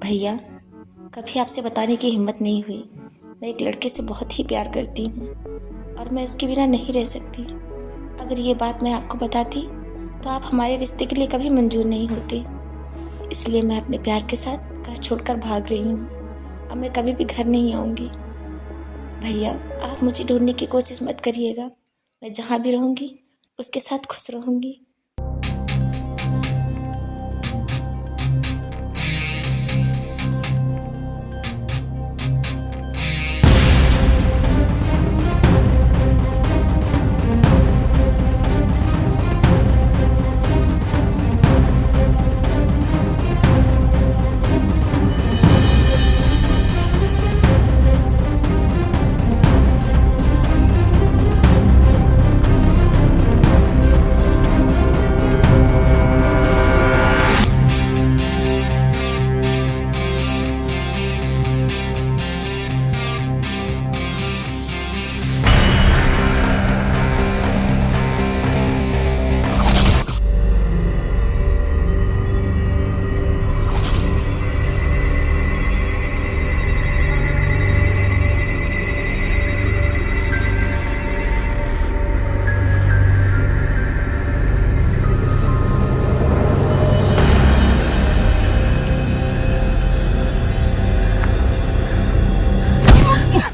भैया, कभी आपसे बताने की हिम्मत नहीं हुई। मैं एक लड़के से बहुत ही प्यार करती हूँ और मैं उसके बिना नहीं रह सकती। अगर ये बात मैं आपको बताती तो आप हमारे रिश्ते के लिए कभी मंजूर नहीं होते। इसलिए मैं अपने प्यार के साथ घर छोड़कर भाग रही हूँ। अब मैं कभी भी घर नहीं आऊँगी। भैया, आप मुझे ढूंढने की कोशिश मत करिएगा। मैं जहाँ भी रहूँगी उसके साथ खुश रहूँगी।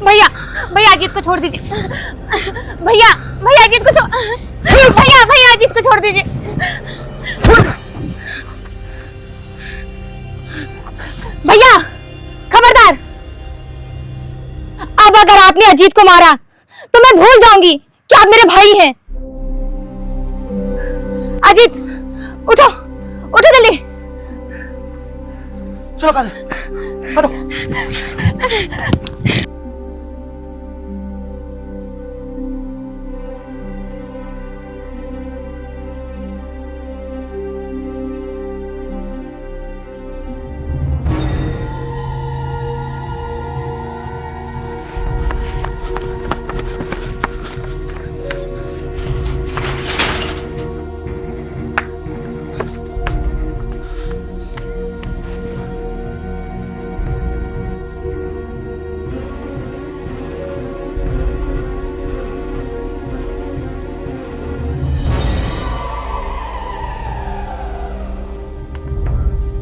भैया, भैया अजीत को छोड़ दीजिए। भैया, भैया अजीत को भैया अजीत को छोड़ दीजिए। भैया खबरदार, अब अगर आपने अजीत को मारा तो मैं भूल जाऊंगी कि आप मेरे भाई हैं। अजीत उठो, उठो जल्दी। चलो काजल,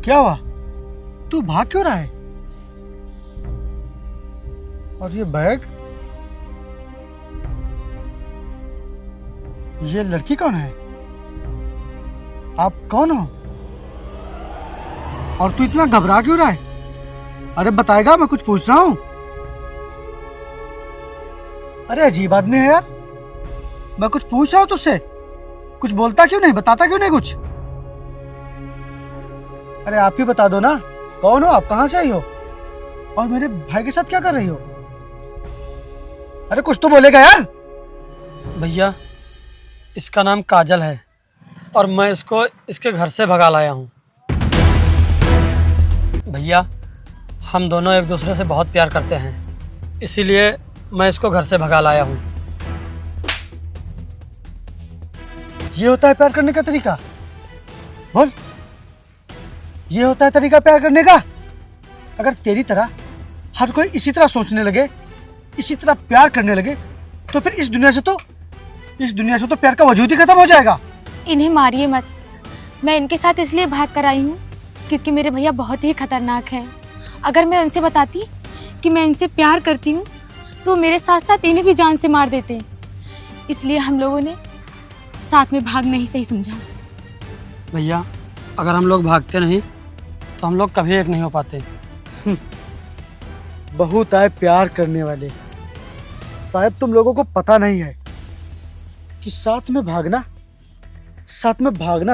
क्या हुआ? तू भाग क्यों रहा है? और ये बैग, ये लड़की कौन है? आप कौन हो? और तू इतना घबरा क्यों रहा है? अरे बताएगा, मैं कुछ पूछ रहा हूं। अरे अजीब आदमी है यार। मैं कुछ पूछ रहा हूं तुझसे, कुछ बोलता क्यों नहीं, बताता क्यों नहीं कुछ? अरे आप ही बता दो ना, कौन हो आप, कहां से आई हो और मेरे भाई के साथ क्या कर रही हो? अरे कुछ तो बोलेगा यार। भैया, इसका नाम काजल है और मैं इसको इसके घर से भगा लाया हूँ। भैया, हम दोनों एक दूसरे से बहुत प्यार करते हैं, इसीलिए मैं इसको घर से भगा लाया हूँ। ये होता है प्यार करने का तरीका? बोल, ये होता है तरीका प्यार करने का? अगर तेरी तरह हर कोई इसी तरह सोचने लगे, इसी तरह प्यार करने लगे, तो फिर इस दुनिया से तो प्यार का वजूद ही खत्म हो जाएगा। इन्हें मारिए मत। मैं इनके साथ इसलिए भाग कर आई हूँ क्योंकि मेरे भैया बहुत ही खतरनाक हैं। अगर मैं उनसे बताती कि मैं इनसे प्यार करती हूँ तो मेरे साथ साथ इन्हें भी जान से मार देते। इसलिए हम लोगों ने साथ में भागना ही सही समझा। भैया, अगर हम लोग भागते नहीं तो हम लोग कभी एक नहीं हो पाते। बहुत आए प्यार करने वाले। शायद तुम लोगों को पता नहीं है कि साथ में भागना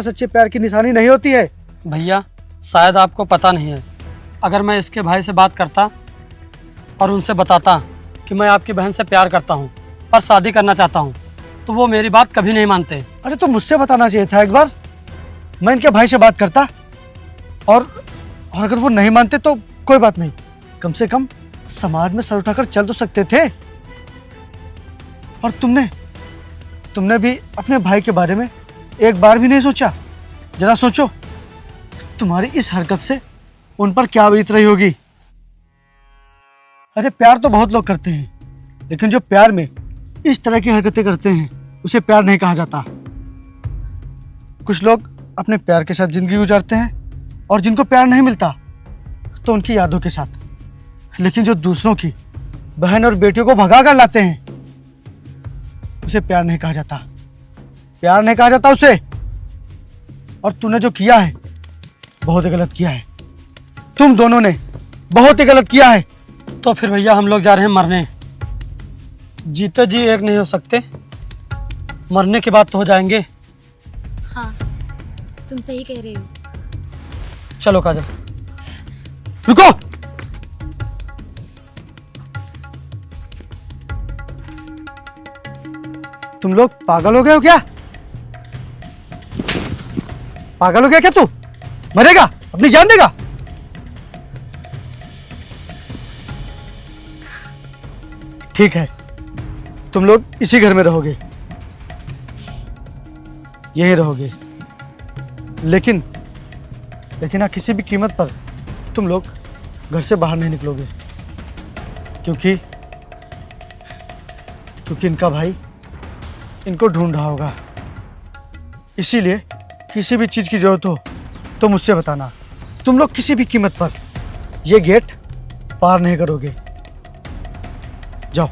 सच्चे प्यार की निशानी नहीं होती है। भैया, शायद आपको पता नहीं है, अगर मैं इसके भाई से बात करता और उनसे बताता कि मैं आपकी बहन से प्यार करता हूँ और शादी करना चाहता हूँ, तो वो मेरी बात कभी नहीं मानते। अरे तो मुझसे बताना चाहिए था एक बार। मैं इनके भाई से बात करता और अगर वो नहीं मानते तो कोई बात नहीं, कम से कम समाज में सर उठाकर चल तो सकते थे। और तुमने भी अपने भाई के बारे में एक बार भी नहीं सोचा? जरा सोचो, तुम्हारी इस हरकत से उन पर क्या बीत रही होगी। अरे प्यार तो बहुत लोग करते हैं, लेकिन जो प्यार में इस तरह की हरकतें करते हैं उसे प्यार नहीं कहा जाता। कुछ लोग अपने प्यार के साथ जिंदगी गुजारते हैं और जिनको प्यार नहीं मिलता तो उनकी यादों के साथ। लेकिन जो दूसरों की बहन और बेटियों को भगा कर लाते हैं उसे प्यार नहीं कहा जाता। प्यार नहीं कहा जाता उसे। और तूने जो किया है बहुत ही गलत किया है। तुम दोनों ने बहुत ही गलत किया है। तो फिर भैया हम लोग जा रहे हैं मरने। जीते जी एक नहीं हो सकते, मरने के बाद तो हो जाएंगे। हाँ, तुम सही कह रहे हो। चलो काजल। रुको। तुम लोग पागल हो गए हो क्या? पागल हो गया क्या तू? मरेगा, अपनी जान देगा? ठीक है, तुम लोग इसी घर में रहोगे, यहीं रहोगे, लेकिन किसी भी कीमत पर तुम लोग घर से बाहर नहीं निकलोगे, क्योंकि इनका भाई इनको ढूंढ रहा होगा। इसीलिए किसी भी चीज की जरूरत हो तो मुझसे बताना। तुम लोग किसी भी कीमत पर ये गेट पार नहीं करोगे। जाओ।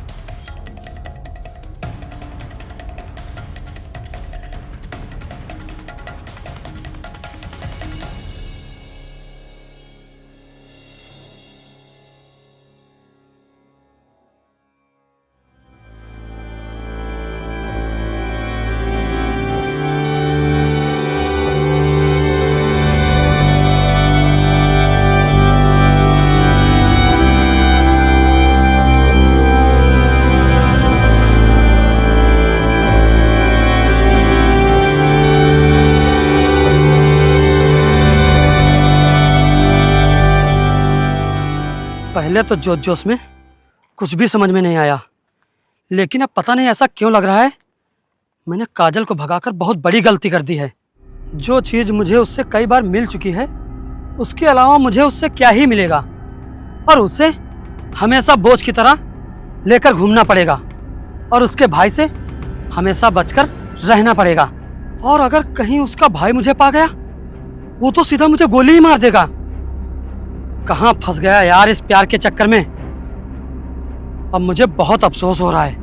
पहले तो जोश जोश में कुछ भी समझ में नहीं आया, लेकिन अब पता नहीं ऐसा क्यों लग रहा है मैंने काजल को भगाकर बहुत बड़ी गलती कर दी है। जो चीज़ मुझे उससे कई बार मिल चुकी है उसके अलावा मुझे उससे क्या ही मिलेगा, और उसे हमेशा बोझ की तरह लेकर घूमना पड़ेगा और उसके भाई से हमेशा बचकर रहना पड़ेगा। और अगर कहीं उसका भाई मुझे पा गया वो तो सीधा मुझे गोली ही मार देगा। कहाँ फंस गया यार इस प्यार के चक्कर में। अब मुझे बहुत अफसोस हो रहा है,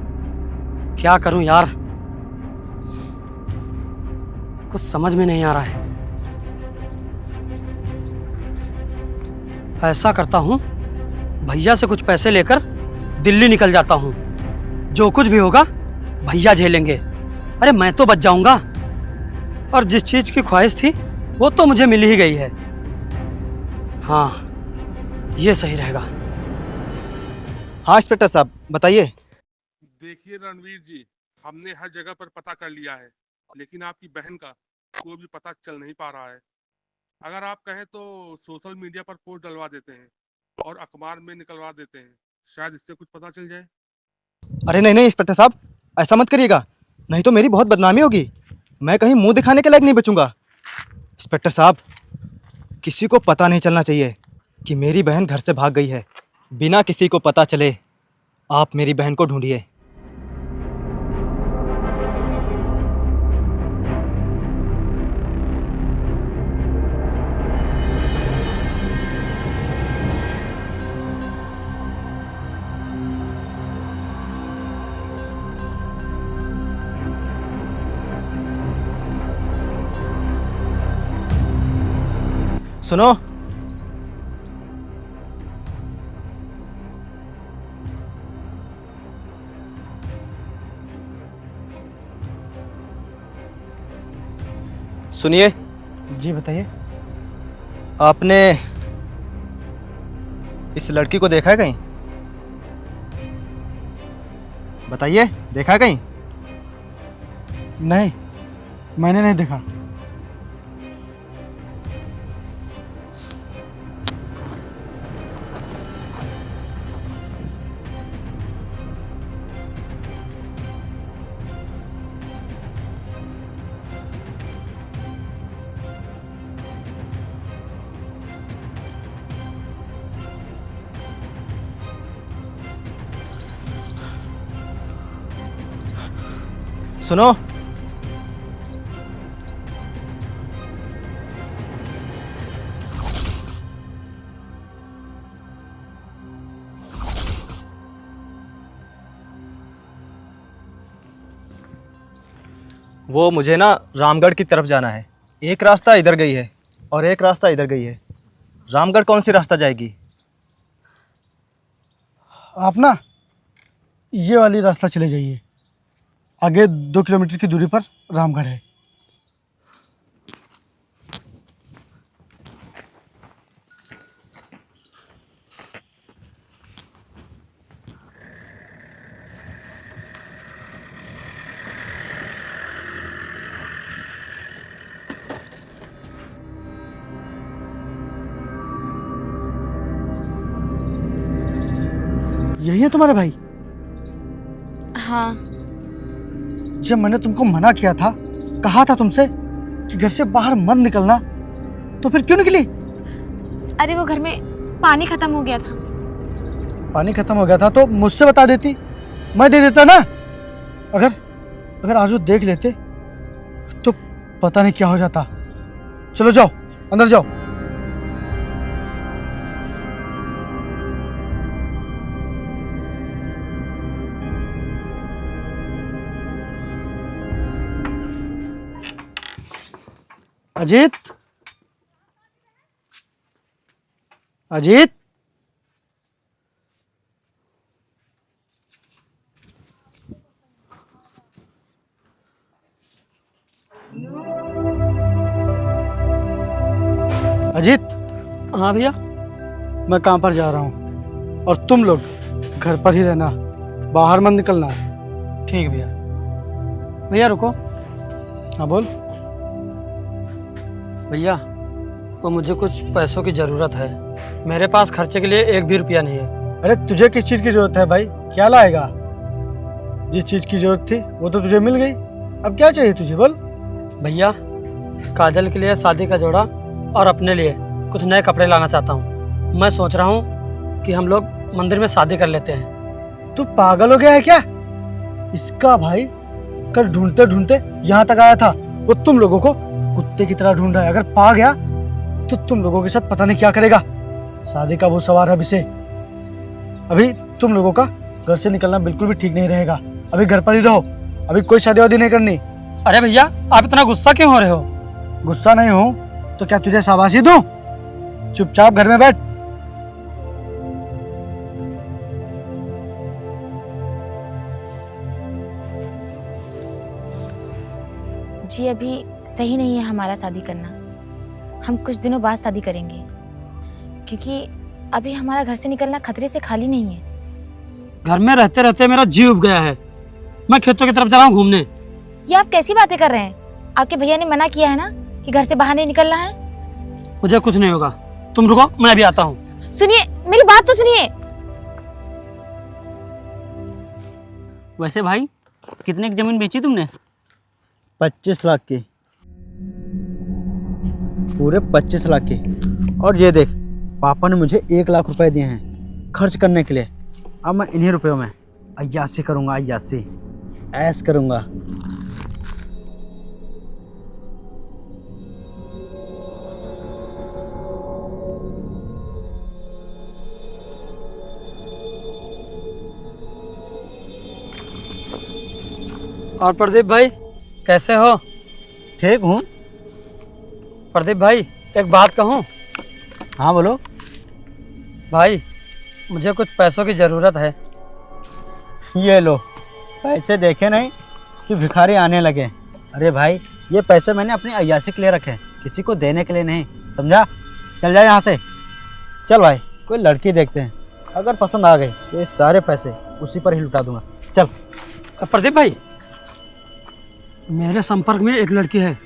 क्या करूं यार, कुछ समझ में नहीं आ रहा है। ऐसा करता हूं, भैया से कुछ पैसे लेकर दिल्ली निकल जाता हूं। जो कुछ भी होगा भैया झेलेंगे। अरे मैं तो बच जाऊंगा, और जिस चीज की ख्वाहिश थी वो तो मुझे मिल ही गई है। हाँ, ये सही रहेगा। हाँ इंस्पेक्टर साहब बताइए। देखिए रणवीर जी, हमने हर जगह पर पता कर लिया है, लेकिन आपकी बहन का कोई भी पता चल नहीं पा रहा है। अगर आप कहें तो सोशल मीडिया पर पोस्ट डलवा देते हैं और अखबार में निकलवा देते हैं, शायद इससे कुछ पता चल जाए। अरे नहीं नहीं इंस्पेक्टर साहब, ऐसा मत करिएगा, नहीं तो मेरी बहुत बदनामी होगी। मैं कहीं मुंह दिखाने के लायक नहीं बचूंगा। इंस्पेक्टर साहब, किसी को पता नहीं चलना चाहिए कि मेरी बहन घर से भाग गई है। बिना किसी को पता चले आप मेरी बहन को ढूंढिए। सुनो, सुनिए। जी बताइए। आपने इस लड़की को देखा है कहीं? बताइए, देखा है कहीं? नहीं, मैंने नहीं देखा। सुनो, वो मुझे ना रामगढ़ की तरफ जाना है। एक रास्ता इधर गई है और एक रास्ता इधर गई है। रामगढ़ कौन सी रास्ता जाएगी? आप ना ये वाली रास्ता चले जाइए, आगे 2 किलोमीटर की दूरी पर रामगढ़ है। यही है तुम्हारे भाई? हाँ। जब मैंने तुमको मना किया था, कहा था तुमसे कि घर से बाहर मत निकलना, तो फिर क्यों निकली? अरे वो घर में पानी खत्म हो गया था। पानी खत्म हो गया था तो मुझसे बता देती, मैं दे देता ना। अगर आज वो देख लेते तो पता नहीं क्या हो जाता। चलो जाओ, अंदर जाओ। अजीत, अजीत, अजीत, हाँ भैया। मैं काम पर जा रहा हूँ और तुम लोग घर पर ही रहना, बाहर मत निकलना। ठीक है भैया। भैया रुको। हाँ बोल। भैया वो मुझे कुछ पैसों की ज़रूरत है। मेरे पास खर्चे के लिए 1 भी रुपया नहीं है। अरे तुझे किस चीज़ की ज़रूरत है भाई? क्या लाएगा? जिस चीज़ की ज़रूरत थी वो तो तुझे मिल गई, अब क्या चाहिए तुझे, बोल। भैया काजल के लिए शादी का जोड़ा और अपने लिए कुछ नए कपड़े लाना चाहता हूँ। मैं सोच रहा हूँ कि हम लोग मंदिर में शादी कर लेते हैं। तू पागल हो गया है क्या? इसका भाई कल ढूंढते ढूंढते यहाँ तक आया था, वो तुम लोगों को कुत्ते की तरह ढूंढ रहा है। अगर पा गया तो तुम लोगों के साथ पता नहीं क्या करेगा। शादी का वो सवार है अभी। अभी तुम लोगों का घर से निकलना बिल्कुल भी ठीक नहीं रहेगा। अभी घर पर ही रहो, अभी कोई शादी वादी नहीं करनी। अरे भैया आप इतना गुस्सा क्यों हो रहे हो? गुस्सा नहीं हूँ तो क्या तुझे शाबाशी दूं? चुपचाप घर में बैठ। जी अभी सही नहीं है हमारा शादी करना। हम कुछ दिनों बाद शादी करेंगे, क्योंकि अभी हमारा घर से निकलना खतरे से खाली नहीं है। घर में रहते रहते मेरा जी उब गया है। मैं खेतों की तरफ जा रहा हूँ घूमने। ये आप कैसी बातें कर रहे हैं? आपके भैया ने मना किया है ना कि घर से बाहर नहीं निकलना है। मुझे कुछ नहीं होगा, तुम रुको, मैं भी आता हूँ। सुनिए, मेरी बात तो सुनिए। वैसे भाई कितने की जमीन बेची तुमने? 25 लाख की, पूरे 25 लाख की। और ये देख, पापा ने मुझे 1 लाख रुपए दिए हैं खर्च करने के लिए। अब मैं इन्हीं रुपयों में अय्यासी करूँगा, अय्यासी ऐश करूँगा। और प्रदीप भाई कैसे हो? ठीक हूँ। प्रदीप भाई एक बात कहूँ? हाँ बोलो। भाई मुझे कुछ पैसों की ज़रूरत है। ये लो, पैसे देखे नहीं कि भिखारी आने लगे। अरे भाई ये पैसे मैंने अपनी अय्यासी के लिए रखे, किसी को देने के लिए नहीं, समझा? चल जा यहाँ से। चल भाई कोई लड़की देखते हैं, अगर पसंद आ गई तो ये सारे पैसे उसी पर ही लुटा दूंगा। चल। प्रदीप भाई मेरे संपर्क में एक लड़की है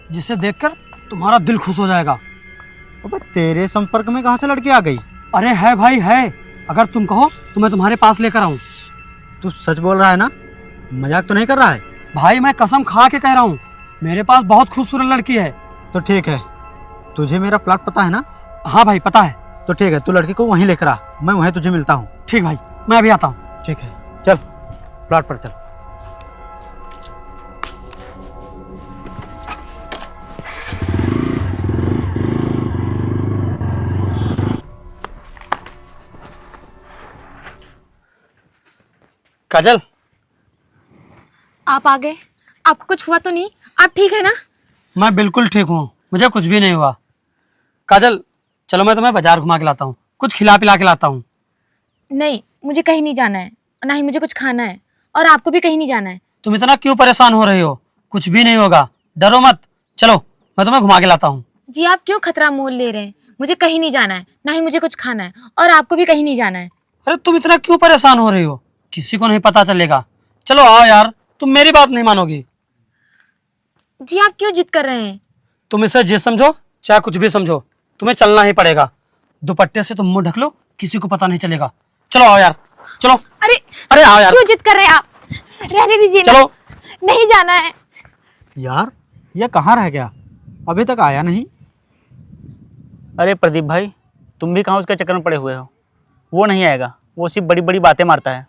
जिसे देखकर तुम्हारा दिल खुश हो जाएगा। अबे तेरे संपर्क में कहाँ से लड़की आ गई? अरे है भाई है, अगर तुम कहो तो मैं तुम्हारे पास लेकर आऊँ। तू सच बोल रहा है ना? मजाक तो नहीं कर रहा है? भाई मैं कसम खा के कह रहा हूँ, मेरे पास बहुत खूबसूरत लड़की है। तो ठीक है, तुझे मेरा प्लाट पता है ना? हाँ भाई पता है। तो ठीक है, तू लड़की को वहीं लेकर आ, मैं वहीं तुझे मिलता हूँ। ठीक भाई मैं अभी आता हूँ। ठीक है चल, प्लाट पर चल। काजल, आप आ गए। आपको कुछ हुआ तो नहीं? आप ठीक है ना? मैं बिल्कुल ठीक हूँ, मुझे कुछ भी नहीं हुआ। काजल, चलो मैं तुम्हें बाजार घुमा के लाता हूँ, कुछ खिला पिला के लाता हूँ। नहीं, मुझे कहीं नहीं जाना है, ना ही मुझे कुछ खाना है, और आपको भी कहीं नहीं जाना है। तुम इतना क्यों परेशान हो रही हो? कुछ भी नहीं होगा, डरो मत। चलो मैं तुम्हें घुमा के लाता हूँ। जी आप क्यों खतरा मोल ले रहे हैं? मुझे कहीं नहीं जाना है, ना ही मुझे कुछ खाना है, और आपको भी कहीं नहीं जाना है। अरे तुम इतना क्यों परेशान हो रही हो? किसी को नहीं पता चलेगा। चलो आओ यार, तुम मेरी बात नहीं मानोगी। जी आप क्यों जिद कर रहे हैं? तुम इसे जे समझो चाहे कुछ भी समझो, तुम्हें चलना ही पड़ेगा। दुपट्टे से तुम मुंह ढक लो, किसी को पता नहीं चलेगा। चलो आओ यार, चलो। अरे अरे आओ यार, क्यों जिद कर रहे हैं आप? रहने दीजिए ना। चलो। नहीं जाना है। यार ये कहाँ रह गया, अभी तक आया नहीं। अरे प्रदीप भाई, तुम भी कहाँ उसके चक्कर में पड़े हुए हो? वो नहीं आएगा, वो सिर्फ बड़ी बड़ी बातें मारता है,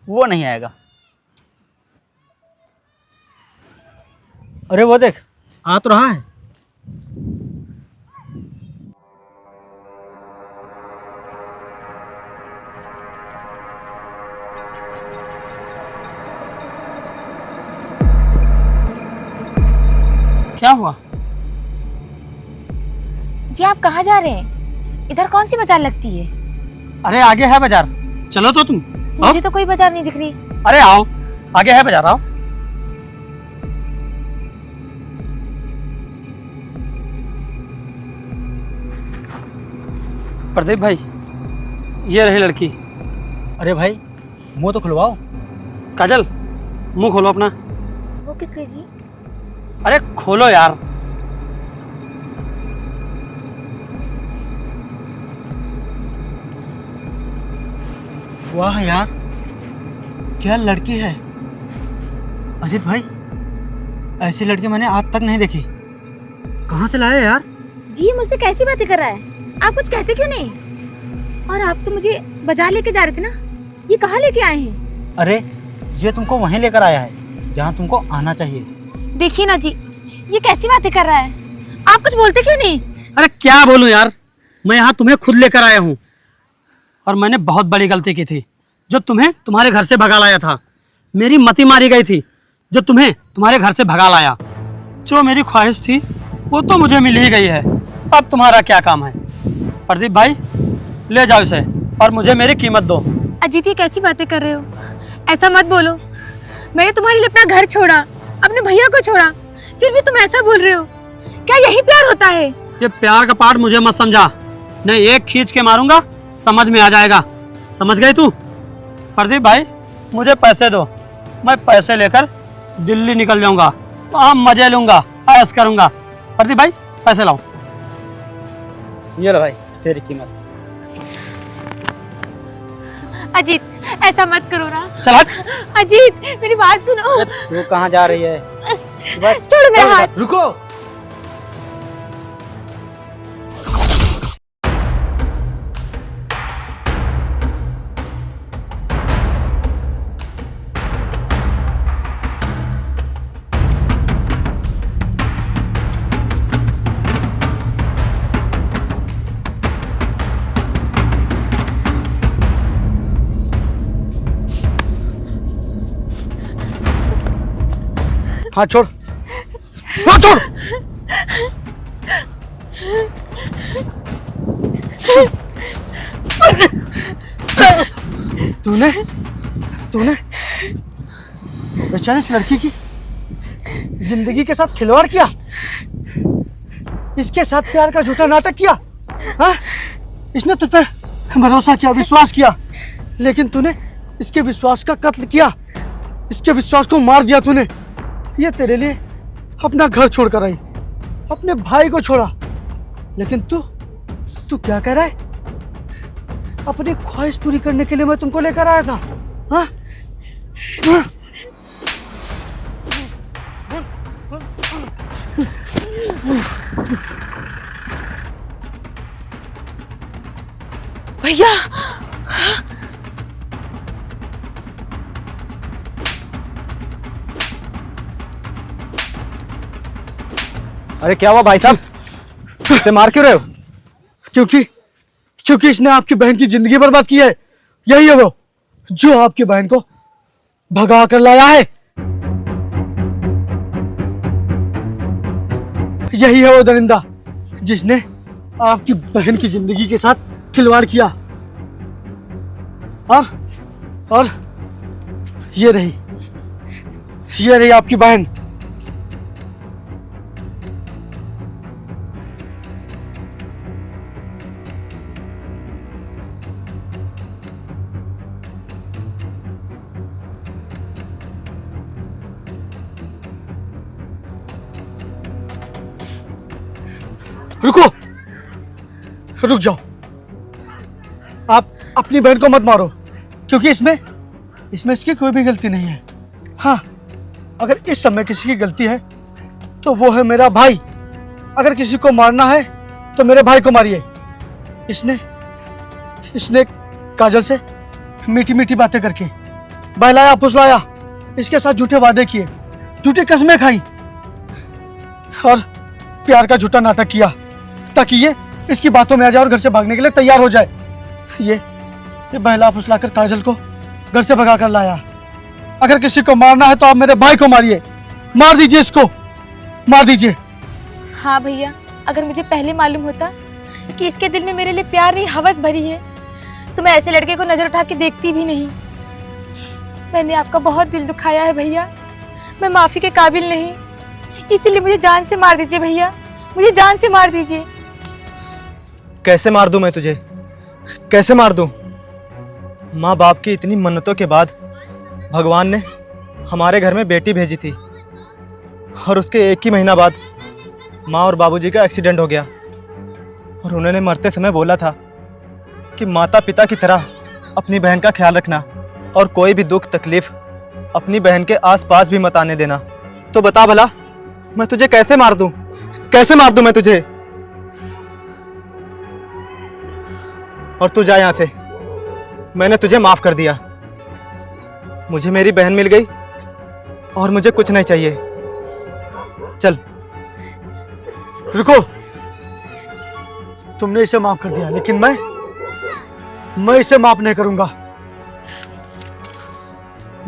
वो नहीं आएगा। अरे वो देख, आ तो रहा है। क्या हुआ? जी आप कहाँ जा रहे हैं? इधर कौन सी बाजार लगती है? अरे आगे है बाजार, चलो तो तुम। आओ। मुझे तो कोई बाजार नहीं दिख रही। अरे आओ, आगे है बाजार, आओ। प्रदीप भाई, ये रही लड़की। अरे भाई मुंह तो खुलवाओ। काजल, मुंह खोलो अपना। वो किस लिए जी? अरे खोलो यार। वाह यार, क्या लड़की है। अजीत भाई, ऐसी लड़की मैंने आज तक नहीं देखी। कहाँ से लाया यार? जी ये मुझसे कैसी बातें कर रहा है? आप कुछ कहते क्यों नहीं? और आप तो मुझे बाजार लेके जा रहे थे ना, ये कहाँ लेके आए हैं? अरे ये तुमको वहीं लेकर आया है जहाँ तुमको आना चाहिए। देखिए ना जी, ये कैसी बातें कर रहा है? आप कुछ बोलते क्यों नहीं? अरे क्या बोलूं यार, मैं यहाँ तुम्हें खुद लेकर आया हूँ, और मैंने बहुत बड़ी गलती की थी जो तुम्हें तुम्हारे घर से भगा लाया था। मेरी मति मारी गई थी जो तुम्हें तुम्हारे घर से भगा लाया। जो मेरी ख्वाहिश थी वो तो मुझे मिल ही गई है, अब तुम्हारा क्या काम है? प्रदीप भाई, ले जाओ इसे और मुझे मेरी कीमत दो। अजीत ये कैसी बातें कर रहे हो? ऐसा मत बोलो। मैंने तुम्हारे लिए अपना घर छोड़ा, अपने भैया को छोड़ा, फिर भी तुम ऐसा बोल रहे हो? क्या यही प्यार होता है? ये प्यार का पाठ मुझे मत समझा, नहीं एक खींच के मारूंगा, समझ में आ जाएगा। समझ गई तू? प्रदीप भाई मुझे पैसे दो, मैं पैसे लेकर दिल्ली निकल जाऊंगा, वहाँ मजे लूंगा, ऐश करूंगा। प्रदीप भाई पैसे लाओ। ये लो भाई तेरी कीमत। अजीत ऐसा मत करो ना। चल हट। अजीत मेरी बात सुनो। तू कहाँ जा रही है? छोड़ो मेरा हाथ। रुको। हाथ छोड़, हाथ छोड़। तूने तूने बेचारी इस लड़की की जिंदगी के साथ खिलवाड़ किया, इसके साथ प्यार का झूठा नाटक किया। हाँ? इसने तुझ पे भरोसा किया, विश्वास किया, लेकिन तूने इसके विश्वास का कत्ल किया, इसके विश्वास को मार दिया तूने। ये तेरे लिए अपना घर छोड़कर आई, अपने भाई को छोड़ा, लेकिन तू क्या कह रहा है? अपनी ख्वाहिश पूरी करने के लिए मैं तुमको लेकर आया था। हाँ? हाँ? भैया अरे क्या हुआ भाई साहब, इसे मार क्यों रहे हो? क्योंकि इसने आपकी बहन की जिंदगी बर्बाद की है। यही है वो जो आपकी बहन को भगा कर लाया है। यही है वो दरिंदा जिसने आपकी बहन की जिंदगी के साथ खिलवाड़ किया। और ये रही आपकी बहन। रुक जाओ। आप अपनी बहन को मत मारो, क्योंकि इसमें इसकी कोई भी गलती नहीं है। हाँ, अगर इस समय किसी की गलती है तो वो है मेरा भाई। अगर किसी को मारना है तो मेरे भाई को मारिए। इसने काजल से मीठी मीठी बातें करके बहलाया फुसलाया, इसके साथ झूठे वादे किए, झूठी कसमें खाई और प्यार का झूठा नाटक किया ताकि ये इसकी बातों में आ जाए और घर से भागने के लिए तैयार हो जाए। ये बहला फुसलाकर काजल को घर से भगा कर लाया। अगर किसी को मारना है तो आप मेरे भाई को मारिए, मार दीजिए, इसको मार दीजिए। हाँ भैया, अगर मुझे पहले मालूम होता कि इसके दिल में मेरे लिए प्यार नहीं हवस भरी है तो मैं ऐसे लड़के को नजर उठा के देखती भी नहीं। मैंने आपका बहुत दिल दुखाया है भैया, मैं माफी के काबिल नहीं, इसीलिए मुझे जान से मार दीजिए भैया, मुझे जान से मार दीजिए। कैसे मार दूं मैं तुझे, कैसे मार दूं? माँ बाप की इतनी मन्नतों के बाद भगवान ने हमारे घर में बेटी भेजी थी और उसके 1 ही महीना बाद माँ और बाबूजी का एक्सीडेंट हो गया और उन्होंने मरते समय बोला था कि माता पिता की तरह अपनी बहन का ख्याल रखना और कोई भी दुख तकलीफ अपनी बहन के आसपास भी मत आने देना। तो बता भला मैं तुझे कैसे मार दूं, कैसे मार दूं मैं तुझे? और तू जा यहाँ से, मैंने तुझे माफ कर दिया। मुझे मेरी बहन मिल गई और मुझे कुछ नहीं चाहिए। चल। रुको, तुमने इसे माफ कर दिया, लेकिन मैं इसे माफ नहीं करूंगा।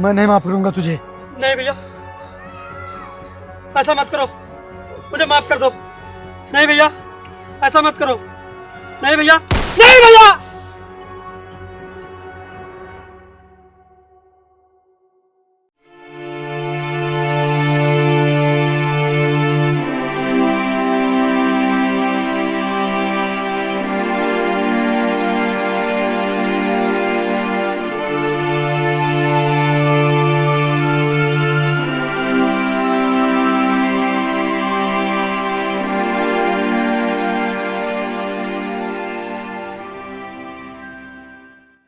मैं नहीं माफ करूंगा तुझे। नहीं भैया, ऐसा मत करो, मुझे माफ कर दो। नहीं भैया, ऐसा मत करो। नहीं भैया, नहीं भैया।